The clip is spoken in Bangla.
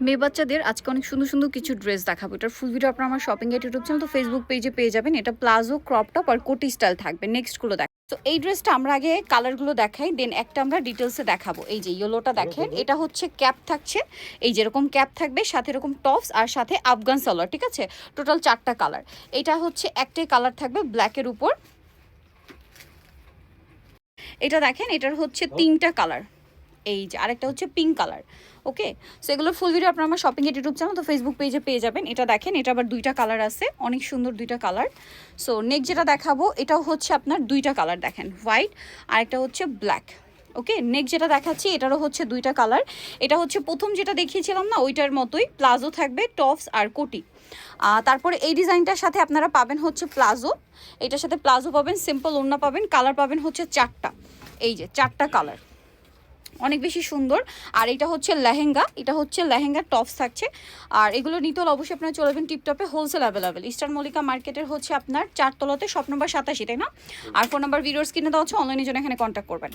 মেয়ে বাচ্চাদের আজকে অনেক সুন্দর সুন্দর কিছু ড্রেস দেখাবো। এটার ফুল ভিডিও আপনারা আমার শপিং এট ইউটিউব চ্যানেল তো ফেসবুক পেজে পেয়ে যাবেন। এটা প্লাজো, ক্রপ টপ আর কোটি স্টাইল থাকবে। নেক্সটগুলো দেখ। তো এই ড্রেসটা আমরা আগে কালারগুলো দেখাই, দেন একটা আমরা ডিটেলসে দেখাবো। এই যে ইয়েলোটা দেখেন, এটা হচ্ছে ক্যাপ থাকছে, এই যেরকম ক্যাপ থাকবে, সাথে এরকম টপস আর সাথে আফগান সালোয়ার, ঠিক আছে? টোটাল 4টা কালার। এটা হচ্ছে একটাই কালার থাকবে ব্ল্যাকের উপর। এটা দেখেন, এটার হচ্ছে 3টা কালার। এই যে আরেকটা হচ্ছে পিঙ্ক কালার। ওকে, সো এগুলোর ফুল ভিডিও আপনারা আমার শপিং এর ইউটিউব চ্যানেল তো ফেসবুক পেজে পেয়ে যাবেন। এটা দেখেন, এটা আবার 2টা কালার আছে, অনেক সুন্দর 2টা কালার। সো নেক্সট যেটা দেখাবো এটাও হচ্ছে আপনার 2টা কালার, দেখেন হোয়াইট আর একটা হচ্ছে ব্ল্যাক। ওকে, নেক্সট যেটা দেখাচ্ছি এটারও হচ্ছে 2টা কালার। এটা হচ্ছে প্রথম যেটা দেখিয়েছিলাম না, ওইটার মতোই প্লাজো থাকবে, টপস আর কোটি। তারপরে এই ডিজাইনটার সাথে আপনারা পাবেন হচ্ছে প্লাজো, এটার সাথে প্লাজো পাবেন, সিম্পল ওড়না পাবেন, কালার পাবেন হচ্ছে 4টা। এই যে 4টা কালার, অনেক বেশি সুন্দর। আর এটা হচ্ছে লেহেঙ্গা, এটা হচ্ছে লেহেঙ্গার টপস থাকছে। আর এগুলো নিতে হলে অবশ্যই আপনারা চলে যাবেন টিপটপে, হোলসেল অ্যাভেলেবেল। ইস্টার্ন মল্লিকা মার্কেটের হচ্ছে আপনার 4 তলাতে, শপ নম্বর 87, তাই না? আর ফোন নাম্বার ভিডিওর স্ক্রিনে দেওয়া হচ্ছে, অনলাইনের জন্য এখানে কন্ট্যাক্ট করবেন।